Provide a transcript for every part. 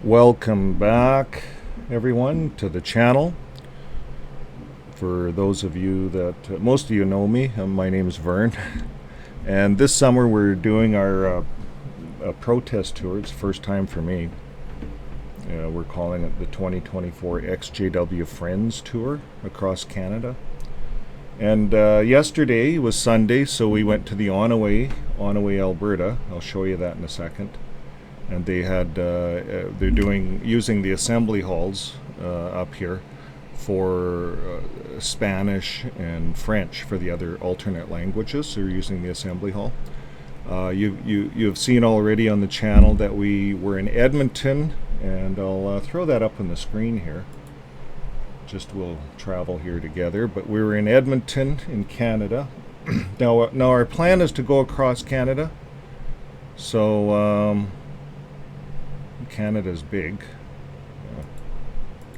Welcome back, everyone, to the channel. For those of you that, most of you know me, my name is Vern. And this summer we're doing our protest tour. It's the first time for me. We're calling it the 2024 exJWfriends tour across Canada. And yesterday was Sunday, so we went to the Onoway, Alberta. I'll show you that in a second. And they had they're using the assembly halls up here for Spanish and French for the other alternate languages. They're using the assembly hall. You've seen already on the channel that we were in Edmonton, and I'll throw that up on the screen here. Just we'll travel here together. But we were in Edmonton in Canada. Now our plan is to go across Canada. So Canada's big.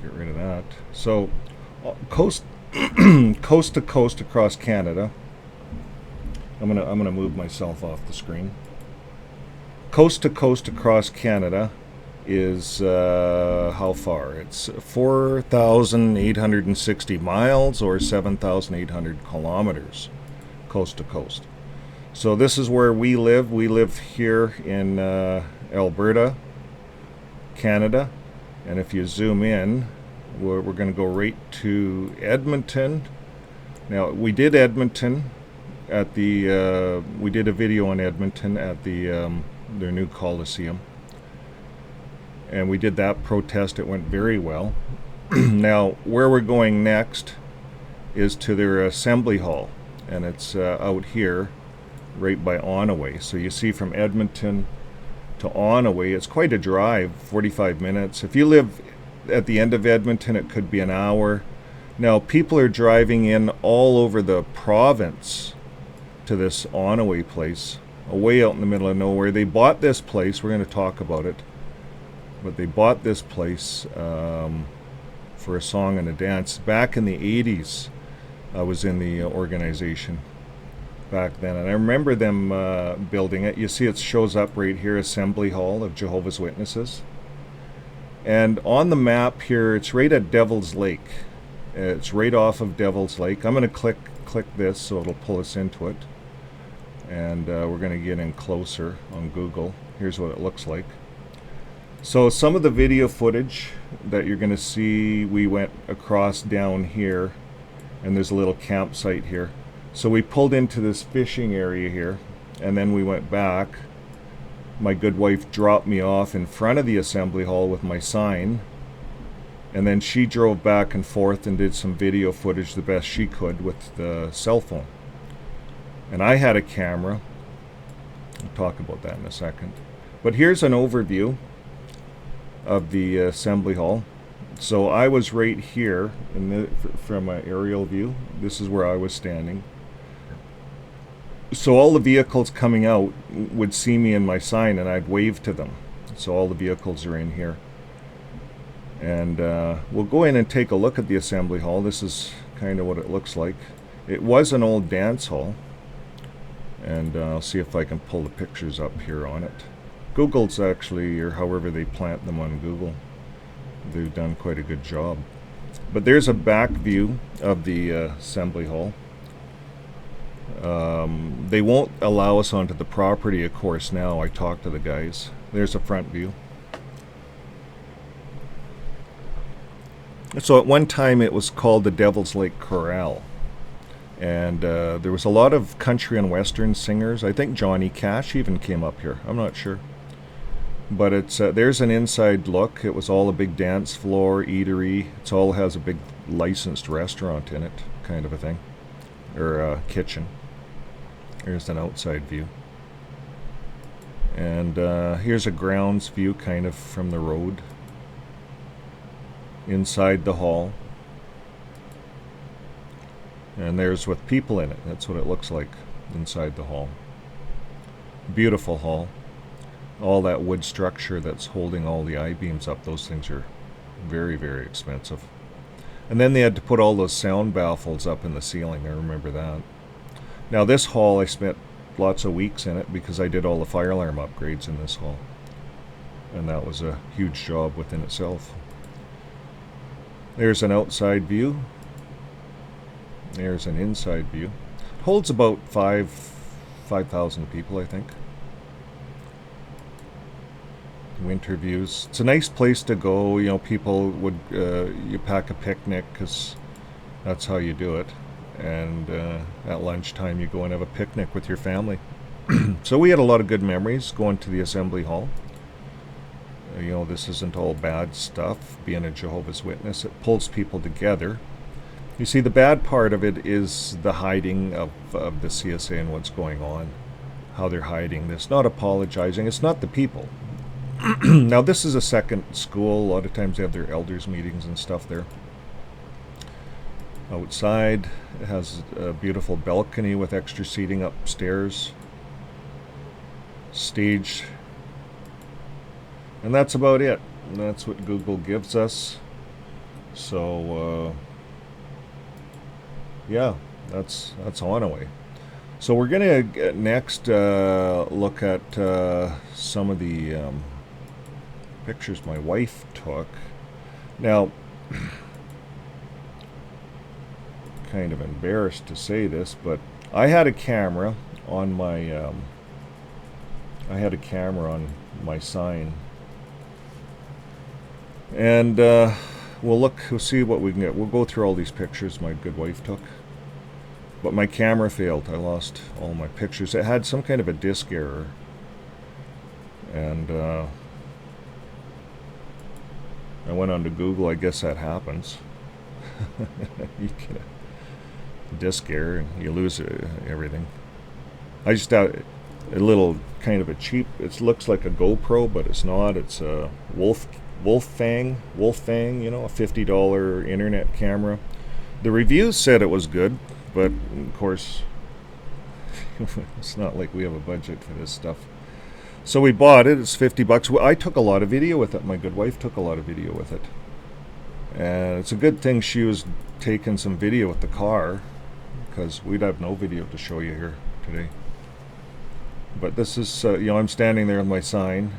Get rid of that. So coast coast to coast across Canada. I'm gonna move myself off the screen. Coast to coast across Canada is how far? It's 4,860 miles or 7,800 kilometers coast to coast. So this is where we live. We live here in Alberta, Canada, and if you zoom in, we're going to go right to Edmonton. Now we did Edmonton at the we did a video on Edmonton at the their new Coliseum, and we did that protest. It went very well. Now where we're going next is to their assembly hall, and it's out here right by Onoway. So you see from Edmonton to Onoway, it's quite a drive, 45 minutes. If you live at the end of Edmonton, it could be an hour. Now people are driving in all over the province to this Onoway place, away out in the middle of nowhere. They bought this place, we're going to talk about it, but they bought this place for a song and a dance. Back in the 80s, I was in the organization back then, and I remember them building it. You see it shows up right here, Assembly Hall of Jehovah's Witnesses. And on the map here, it's right at Devil's Lake. It's right off of Devil's Lake. I'm going to click this so it'll pull us into it. And we're going to get in closer on Google. Here's what it looks like. So some of the video footage that you're going to see, we went across down here, and there's a little campsite here. So we pulled into this fishing area here, and then we went back. My good wife dropped me off in front of the assembly hall with my sign, and then she drove back and forth and did some video footage the best she could with the cell phone. And I had a camera. I'll talk about that in a second. But here's an overview of the assembly hall. So I was right here from an aerial view. This is where I was standing. So all the vehicles coming out would see me in my sign, and I'd wave to them. So all the vehicles are in here. And we'll go in and take a look at the assembly hall. This is kind of what it looks like. It was an old dance hall. And I'll see if I can pull the pictures up here on it. Google's actually, or however they plant them on Google, they've done quite a good job. But there's a back view of the assembly hall. They won't allow us onto the property, of course, now. I talked to the guys. There's a front view. So at one time it was called the Devil's Lake Corral. And there was a lot of country and western singers. I think Johnny Cash even came up here. I'm not sure. But it's there's an inside look. It was all a big dance floor, eatery. It all has a big licensed restaurant in it, kind of a thing. Or kitchen. Here's an outside view. And here's a grounds view kind of from the road. Inside the hall. And there's with people in it. That's what it looks like inside the hall. Beautiful hall. All that wood structure that's holding all the I-beams up, those things are very, very expensive. And then they had to put all those sound baffles up in the ceiling. I remember that. Now this hall, I spent lots of weeks in it because I did all the fire alarm upgrades in this hall. and that was a huge job within itself. There's an outside view. There's an inside view. It holds about 5,000 people, I think. Winter views. It's a nice place to go. You know, people would, you pack a picnic because that's how you do it. And at lunchtime you go and have a picnic with your family. So we had a lot of good memories going to the assembly hall. You know, this isn't all bad stuff, being a Jehovah's Witness. It pulls people together. You see, the bad part of it is the hiding of the CSA and what's going on. How they're hiding this. Not apologizing. It's not the people. Now, this is a second school. A lot of times they have their elders meetings and stuff there. Outside, it has a beautiful balcony with extra seating upstairs. Stage. And that's about it. And that's what Google gives us. So, yeah, that's Onoway. So we're going to next look at some of the pictures my wife took. Now, kind of embarrassed to say this, but I had a camera on my sign, and we'll see what we can get. We'll go through all these pictures my good wife took, but my camera failed. I lost all my pictures. It had some kind of a disk error, and I went on to Google. I guess that happens. You get a disk error and you lose everything. I just had a little kind of a cheap, it looks like a GoPro, but it's not. It's a Wolfang, you know, a $50 internet camera. The reviews said it was good, but of course it's not like we have a budget for this stuff. So we bought it. It's $50. I took a lot of video with it. My good wife took a lot of video with it. And it's a good thing she was taking some video with the car, because we'd have no video to show you here today. But this is, you know, I'm standing there with my sign,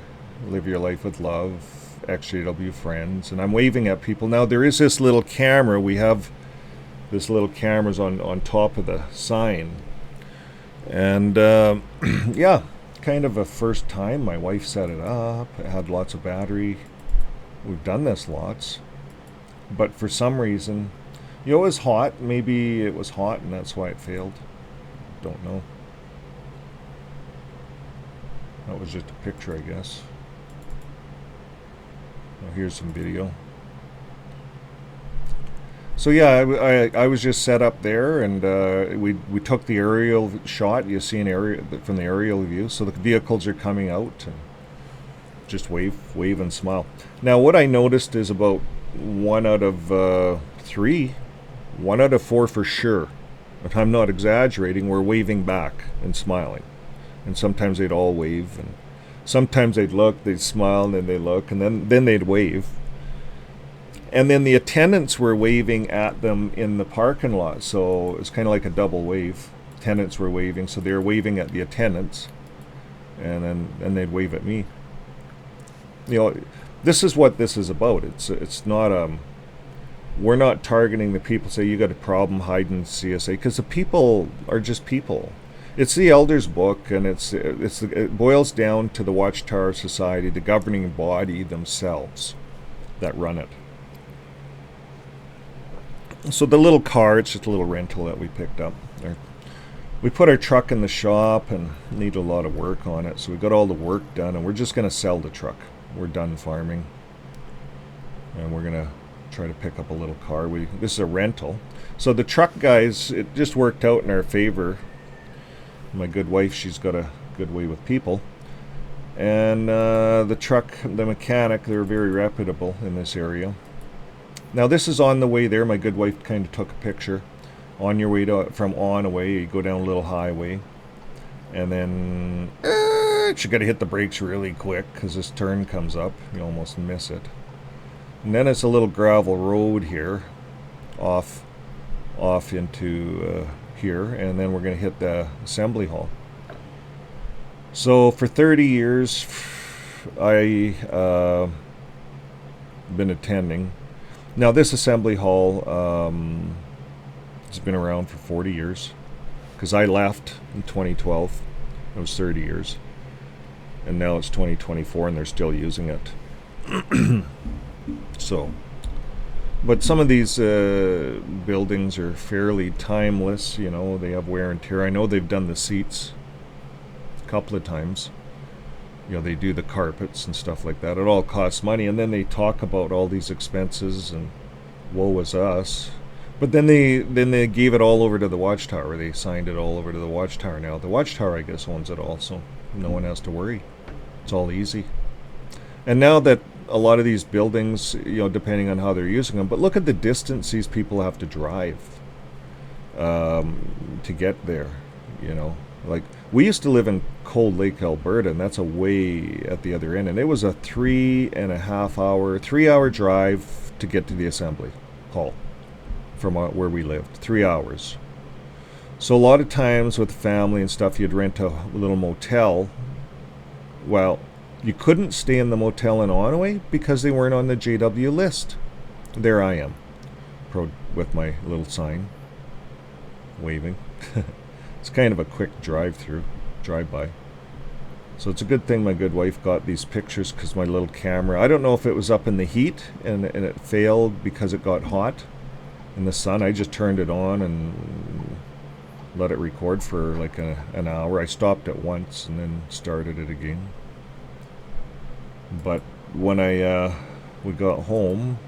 Live Your Life with Love, exJWfriends, and I'm waving at people. Now there is this little camera. We have this little cameras on top of the sign. And yeah, kind of a first time. My wife set it up. It had lots of battery. We've done this lots. But for some reason, you know, it was hot. Maybe it was hot and that's why it failed. Don't know. That was just a picture, I guess. Well, here's some video. So yeah, I was just set up there, and we took the aerial shot. You see an aerial from the aerial view. So the vehicles are coming out, and just wave and smile. Now what I noticed is about 1 out of 3, 1 out of 4 for sure, and I'm not exaggerating, were waving back and smiling. And sometimes they'd all wave, and sometimes they'd look, they'd smile, and then they'd look, and then they'd wave. And then the attendants were waving at them in the parking lot, so it's kind of like a double wave. Attendants were waving, so they were waving at the attendants, and then they'd wave at me. You know, this is what this is about. It's not we're not targeting the people. Say you got a problem hiding CSA, because the people are just people. It's the Elders book, and it boils down to the Watchtower Society, the governing body themselves that run it. So the little car, it's just a little rental that we picked up. We put our truck in the shop and need a lot of work on it, so we got all the work done, and we're just going to sell the truck. We're done farming, and we're going to try to pick up a little car. This is a rental. So the truck guys, it just worked out in our favor. My good wife, she's got a good way with people. And the truck, the mechanic, they're very reputable in this area. Now this is on the way there. My good wife kind of took a picture. On your way from Onoway, you go down a little highway. And then you got to hit the brakes really quick because this turn comes up. You almost miss it. And then it's a little gravel road here, off into here, and then we're going to hit the assembly hall. So for 30 years, I been attending. Now this assembly hall has been around for 40 years, because I left in 2012. It was 30 years, and now it's 2024 and they're still using it. So, but some of these buildings are fairly timeless, you know, they have wear and tear. I know they've done the seats a couple of times. You know, they do the carpets and stuff like that. It all costs money, and then they talk about all these expenses and woe is us. But then they gave it all over to the Watchtower. They signed it all over to the Watchtower now. The Watchtower, I guess, owns it all, so no one has to worry. It's all easy. And now that a lot of these buildings, you know, depending on how they're using them, but look at the distance these people have to drive to get there, you know. Like, we used to live in Cold Lake, Alberta, and that's away at the other end, and it was a 3-hour drive to get to the assembly hall from where we lived. 3 hours. So a lot of times with family and stuff, you'd rent a little motel. Well, you couldn't stay in the motel in Onoway because they weren't on the JW list. There I am, with my little sign, waving. It's kind of a quick drive-by. So it's a good thing my good wife got these pictures, because my little camera, I don't know if it was up in the heat and it failed because it got hot in the sun. I just turned it on and let it record for like an hour. I stopped it once and then started it again. But when we got home,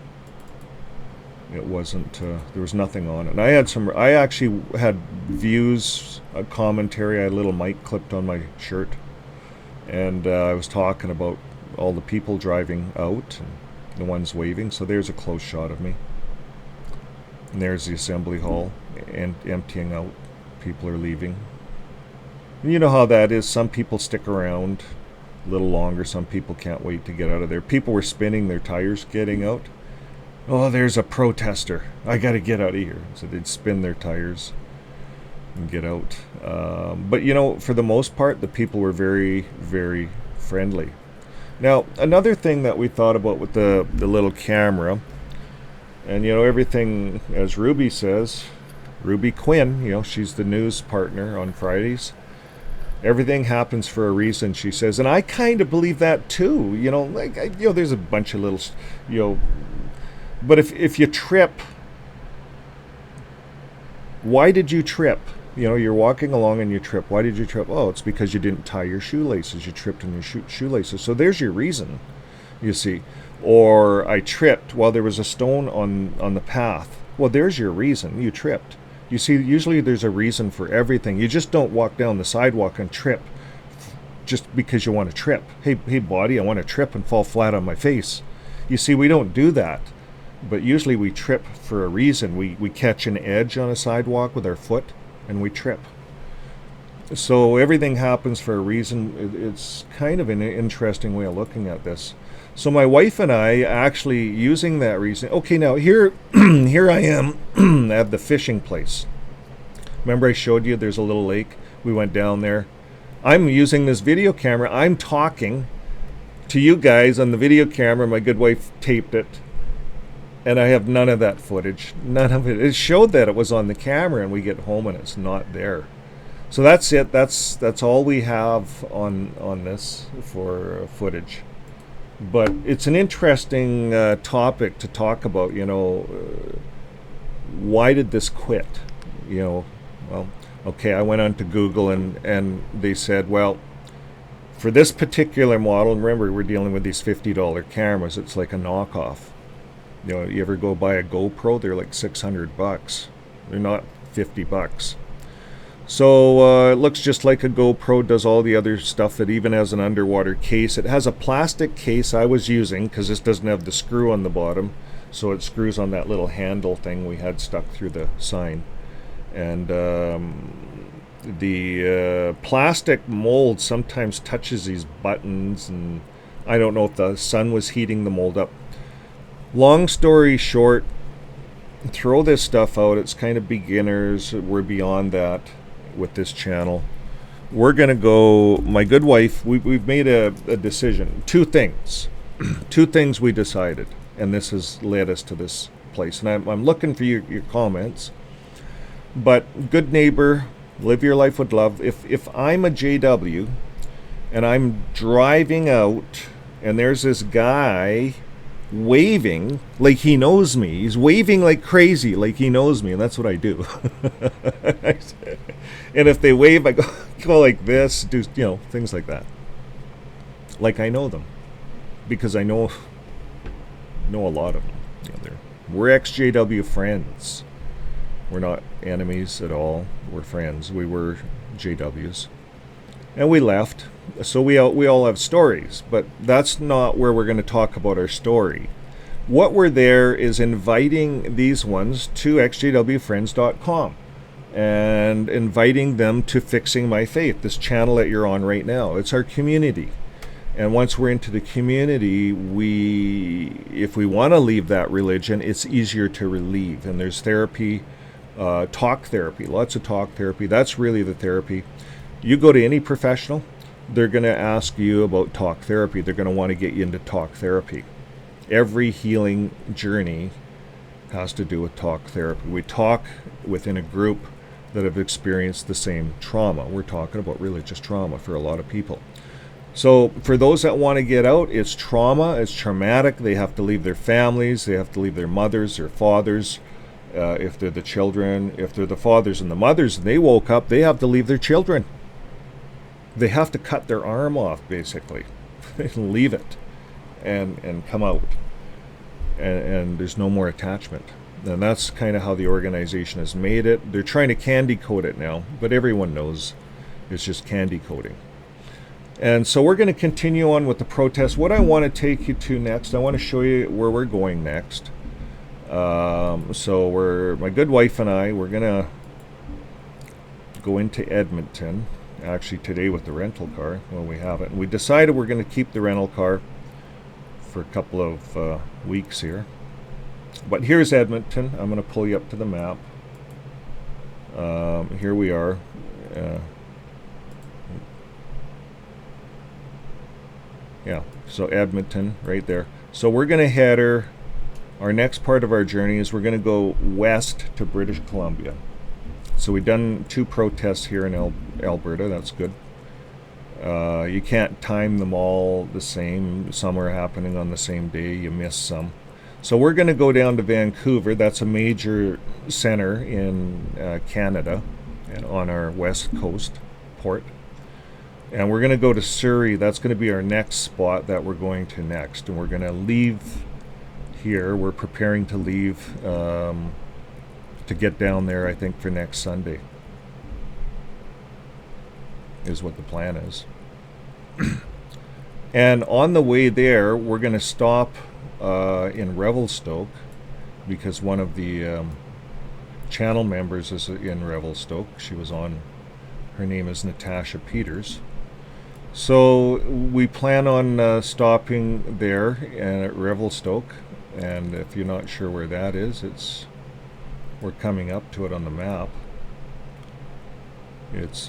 it wasn't, there was nothing on it. And I actually had views, a commentary. I had a little mic clipped on my shirt, and I was talking about all the people driving out and the ones waving. So there's a close shot of me, and there's the assembly hall and emptying out. People are leaving. And you know how that is. Some people stick around a little longer. Some people can't wait to get out of there. People were spinning their tires getting out. Oh, there's a protester. I got to get out of here. So they'd spin their tires and get out. But, you know, for the most part, the people were very, very friendly. Now, another thing that we thought about with the little camera, and, you know, everything, as Ruby says, Ruby Quinn, you know, she's the news partner on Fridays. Everything happens for a reason, she says. And I kind of believe that, too. You know, like, you know, there's a bunch of little, you know, but if you trip, why did you trip? You know, you're walking along and you trip. Why did you trip? Oh, it's because you didn't tie your shoelaces. You tripped in your shoelaces. So there's your reason, you see. Or I tripped while there was a stone on the path. Well, there's your reason. You tripped. You see, usually there's a reason for everything. You just don't walk down the sidewalk and trip just because you want to trip. Hey, body, I want to trip and fall flat on my face. You see, we don't do that. But usually we trip for a reason. We catch an edge on a sidewalk with our foot and we trip. So everything happens for a reason. It's kind of an interesting way of looking at this. So my wife and I actually using that reason. Okay, now here here I am at the fishing place. Remember I showed you there's a little lake? We went down there. I'm using this video camera. I'm talking to you guys on the video camera. My good wife taped it. And I have none of that footage. None of it. It showed that it was on the camera, and we get home and it's not there. So that's it. That's all we have on this for footage. But it's an interesting topic to talk about. You know, why did this quit? You know, well, okay, I went on to Google and they said, well, for this particular model, and remember we're dealing with these $50 cameras. It's like a knockoff. You know, you ever go buy a GoPro? They're like $600. They're not $50. So it looks just like a GoPro, does all the other stuff. It even has an underwater case. It has a plastic case I was using because this doesn't have the screw on the bottom. So it screws on that little handle thing we had stuck through the sign. And the plastic mold sometimes touches these buttons, and I don't know if the sun was heating the mold up. Long story short, throw this stuff out. It's kind of beginners. We're beyond that with this channel. we're going to go, my good wife, we've made a decision. Two things. Two things we decided, and this has led us to this place. And I'm looking for your comments. But good neighbor, live your life with love. If I'm a JW and I'm driving out and there's this guy waving like he knows me, he's waving like crazy like he knows me, and that's what I do. And if they wave, I go like this, do things like that, like I know them, because I know a lot of them. We're exJW friends. We're not enemies at all. We're friends. We were JWs, and we left. So we all have stories, but that's not where we're going to talk about our story. What we're there is inviting these ones to exJWfriends.com and inviting them to Fixing My Faith, this channel that you're on right now. It's our community. And once we're into the community, if we want to leave that religion, it's easier to relieve. And there's therapy, talk therapy, lots of talk therapy. That's really the therapy. You go to any professional, they're going to ask you about talk therapy. They're going to want to get you into talk therapy. Every healing journey has to do with talk therapy. We talk within a group that have experienced the same trauma. We're talking about religious trauma for a lot of people. So for those that want to get out, it's trauma, it's traumatic. They have to leave their families, they have to leave their mothers, their fathers, if they're the children. If they're the fathers and the mothers and they woke up, they have to leave their children. They have to cut their arm off, basically, and leave it and come out. And there's no more attachment. And that's kind of how the organization has made it. They're trying to candy coat it now, but everyone knows it's just candy coating. And so we're going to continue on with the protest. What I want to take you to next, I want to show you where we're going next. So my good wife and I, we're going to go into Edmonton, actually today with the rental car. Well, we haven't. We decided we're going to keep the rental car for a couple of weeks here. But here's Edmonton. I'm going to pull you up to the map. Here we are. Yeah, so Edmonton right there. So we're going to head our next part of our journey is we're going to go west to British Columbia. So we've done 2 protests here in Alberta. That's good. You can't time them all the same. Some are happening on the same day. You miss some. So we're going to go down to Vancouver. That's a major center in Canada and on our west coast port. And we're going to go to Surrey. That's going to be our next spot that we're going to next. And we're going to leave here. We're preparing to leave to get down there, I think, for next Sunday. Is what the plan is. And on the way there, we're going to stop in Revelstoke because one of the channel members is in Revelstoke. She was on, her name is Natasha Peters. So we plan on stopping there at Revelstoke, and if you're not sure where that is, we're coming up to it on the map. It's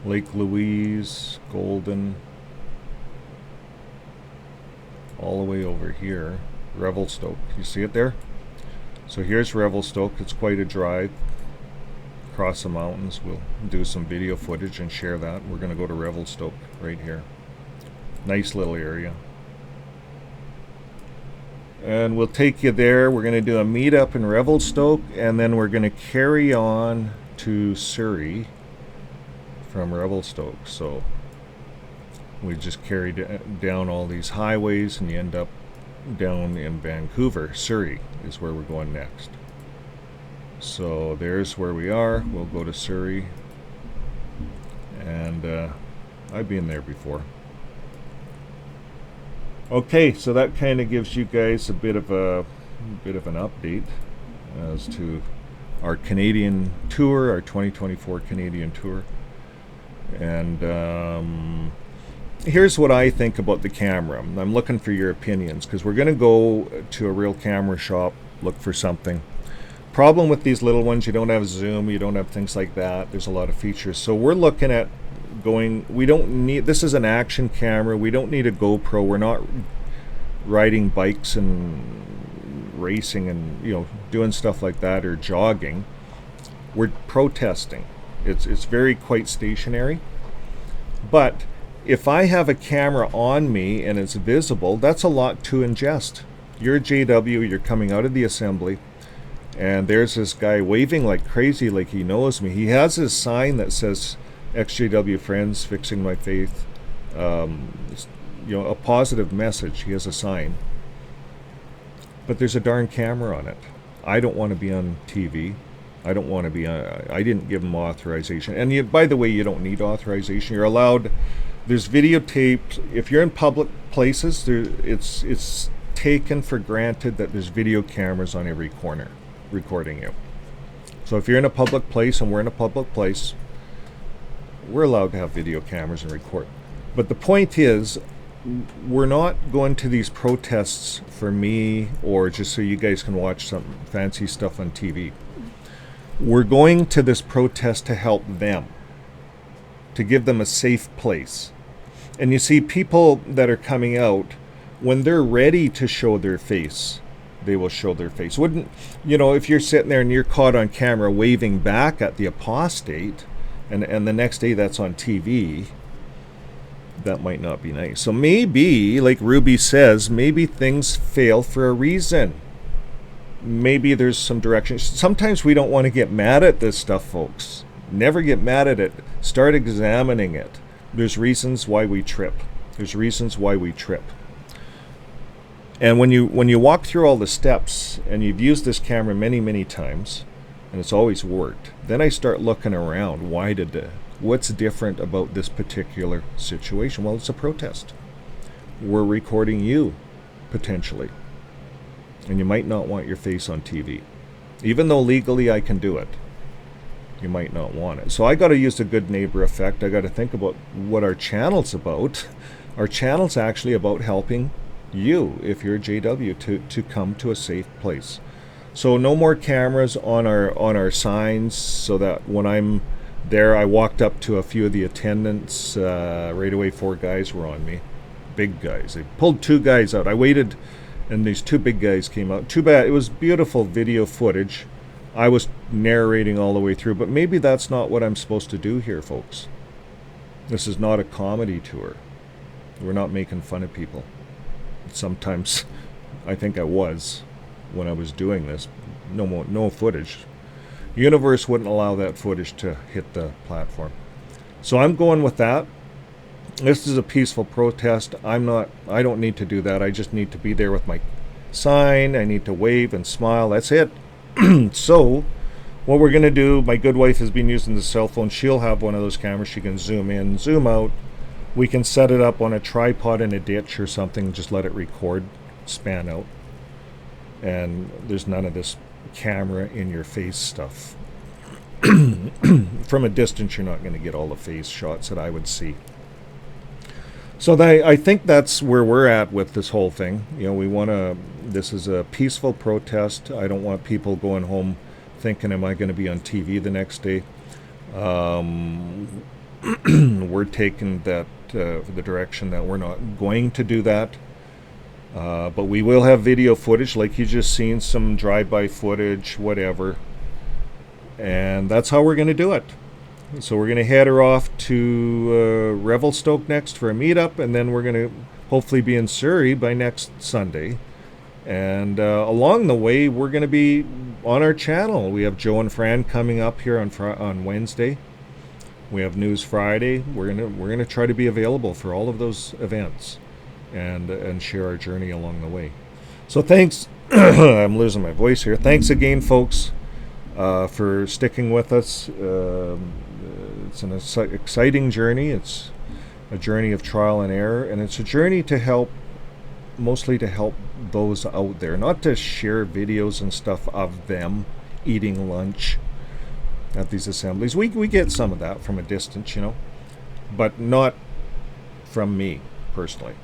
Lake Louise, Golden, all the way over here, Revelstoke. You see it there? So here's Revelstoke. It's quite a drive across the mountains. We'll do some video footage and share that. We're going to go to Revelstoke right here. Nice little area. And we'll take you there. We're going to do a meetup in Revelstoke, and then we're going to carry on to Surrey from Revelstoke. So we just carry down all these highways, and you end up down in Vancouver. Surrey is where we're going next. So there's where we are. We'll go to Surrey, and I've been there before. Okay, so that kind of gives you guys a bit of an update as to our Canadian tour, our 2024 Canadian tour. And here's what I think about the camera. I'm looking for your opinions because we're going to go to a real camera shop, look for something. problem with these little ones, you don't have zoom, you don't have things like that. There's a lot of features. So we're looking at going, we don't need, this is an action camera. We don't need a GoPro. We're not riding bikes and racing and, you know, doing stuff like that, or jogging. We're protesting. It's very quite stationary. But if I have a camera on me and it's visible, that's a lot to ingest. You're a JW, you're coming out of the assembly, and there's this guy waving like crazy, like he knows me. He has his sign that says exJWfriends, fixing my faith. You know, a positive message. He has a sign. But there's a darn camera on it. I don't want to be on TV. I don't want to be on, I didn't give him authorization. And you, by the way, you don't need authorization. You're allowed, there's videotaped. If you're in public places, it's taken for granted that there's video cameras on every corner recording you. So if you're in a public place, and we're in a public place, we're allowed to have video cameras and record. But the point is, we're not going to these protests for me or just so you guys can watch some fancy stuff on TV. We're going to this protest to help them, to give them a safe place. And you see, people that are coming out, when they're ready to show their face, they will show their face. Wouldn't, you know, if you're sitting there and you're caught on camera waving back at the apostate, and the next day that's on TV, that might not be nice. So maybe, like Ruby says, maybe things fail for a reason. Maybe there's some direction. Sometimes we don't want to get mad at this stuff, folks. Never get mad at it. Start examining it. There's reasons why we trip. There's reasons why we trip. And when you walk through all the steps, and you've used this camera many, many times, and it's always worked, then I start looking around. What's different about this particular situation? Well, it's a protest. We're recording you, potentially. And you might not want your face on TV. Even though legally I can do it, you might not want it. So I got to use the good neighbor effect. I got to think about what our channel's about. Our channel's actually about helping you, if you're a JW, to come to a safe place. So no more cameras on our signs, so that when I'm there, I walked up to a few of the attendants. Right away, 4 guys were on me. Big guys. They pulled 2 guys out. I waited, and these 2 big guys came out. Too bad. It was beautiful video footage. I was narrating all the way through, but maybe that's not what I'm supposed to do here, folks. This is not a comedy tour. We're not making fun of people. Sometimes I think I was when I was doing this. No footage. Universe wouldn't allow that footage to hit the platform. So I'm going with that. This is a peaceful protest. I don't need to do that. I just need to be there with my sign. I need to wave and smile. That's it. So what we're going to do, my good wife has been using the cell phone. She'll have one of those cameras. She can zoom in, zoom out. We can set it up on a tripod in a ditch or something, just let it record, span out. And there's none of this camera in your face stuff. From a distance, you're not going to get all the face shots that I would see. So I think that's where we're at with this whole thing. You know, this is a peaceful protest. I don't want people going home thinking, am I going to be on TV the next day? We're taking that the direction that we're not going to do that. But we will have video footage, like you just seen, some drive-by footage, whatever. And that's how we're going to do it. So we're going to head her off to Revelstoke next for a meetup, and then we're going to hopefully be in Surrey by next Sunday. And along the way, we're going to be on our channel. We have Joe and Fran coming up here on Wednesday. We have News Friday. We're gonna try to be available for all of those events, and share our journey along the way. So thanks. I'm losing my voice here. Thanks again, folks, for sticking with us. It's an exciting journey. It's a journey of trial and error, and it's a journey to help, mostly to help those out there, not to share videos and stuff of them eating lunch at these assemblies. We get some of that from a distance, you know, but not from me personally.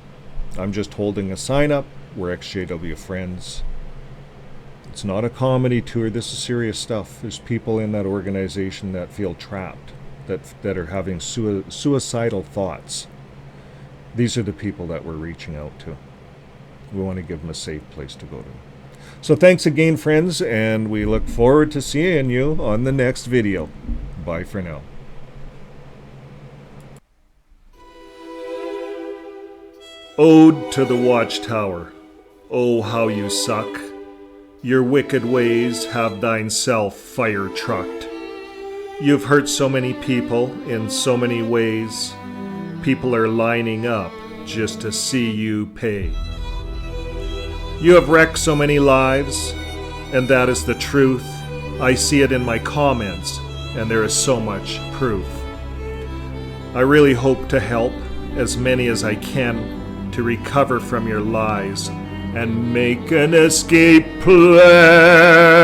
I'm just holding a sign up. We're exJWfriends. It's not a comedy tour. This is serious stuff. There's people in that organization that feel trapped, that are having suicidal thoughts. These are the people that we're reaching out to. We want to give them a safe place to go to. So thanks again, friends, and we look forward to seeing you on the next video. Bye for now. Ode to the Watchtower. Oh, how you suck. Your wicked ways have thine self fire trucked. You've hurt so many people in so many ways. People are lining up just to see you pay. You have wrecked so many lives, and that is the truth. I see it in my comments, and there is so much proof. I really hope to help as many as I can to recover from your lies and make an escape plan.